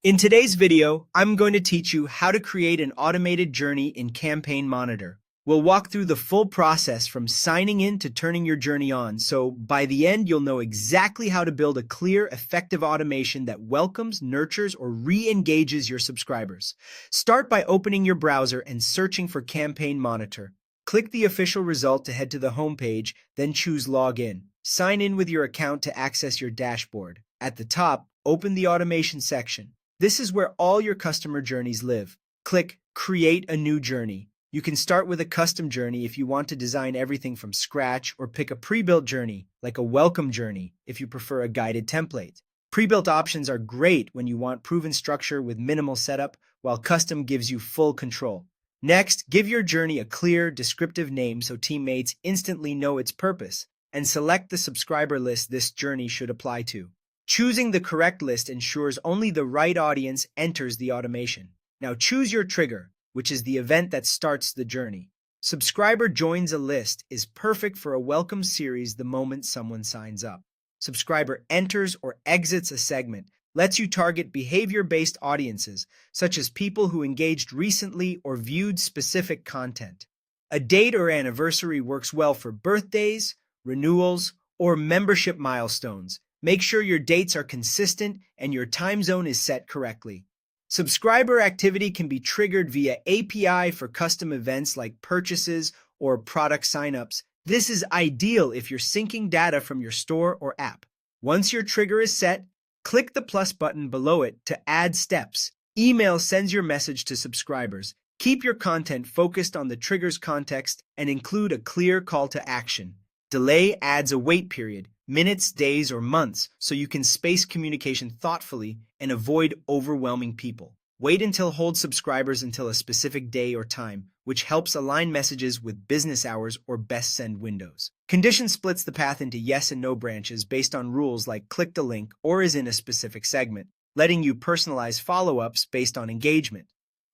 In today's video, I'm going to teach you how to create an automated journey in Campaign Monitor. We'll walk through the full process from signing in to turning your journey on, so by the end you'll know exactly how to build a clear, effective automation that welcomes, nurtures, or re-engages your subscribers. Start by opening your browser and searching for Campaign Monitor. Click the official result to head to the home page, then choose Login. Sign in with your account to access your dashboard. At the top, open the Automation section. This is where all your customer journeys live. Click Create a New Journey. You can start with a custom journey if you want to design everything from scratch, or pick a pre-built journey, like a welcome journey, if you prefer a guided template. Pre-built options are great when you want proven structure with minimal setup, while custom gives you full control. Next, give your journey a clear, descriptive name so teammates instantly know its purpose, and select the subscriber list this journey should apply to. Choosing the correct list ensures only the right audience enters the automation. Now choose your trigger, which is the event that starts the journey. Subscriber joins a list is perfect for a welcome series the moment someone signs up. Subscriber enters or exits a segment lets you target behavior-based audiences, such as people who engaged recently or viewed specific content. A date or anniversary works well for birthdays, renewals, or membership milestones. Make sure your dates are consistent and your time zone is set correctly. Subscriber activity can be triggered via API for custom events like purchases or product signups. This is ideal if you're syncing data from your store or app. Once your trigger is set, click the plus button below it to add steps. Email sends your message to subscribers. Keep your content focused on the trigger's context and include a clear call to action. Delay adds a wait period, minutes, days, or months, so you can space communication thoughtfully and avoid overwhelming people. Wait until hold subscribers until a specific day or time, which helps align messages with business hours or best send windows. Condition splits the path into yes and no branches based on rules like click the link or is in a specific segment, letting you personalize follow-ups based on engagement.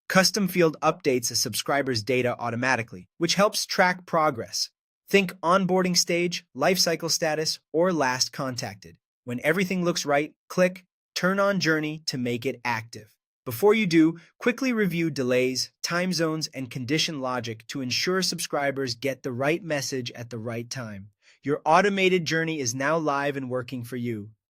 Custom field updates a subscriber's data automatically, which helps track progress. Think onboarding stage, lifecycle status, or last contacted. When everything looks right, click Turn on Journey to make it active. Before you do, quickly review delays, time zones, and condition logic to ensure subscribers get the right message at the right time. Your automated journey is now live and working for you.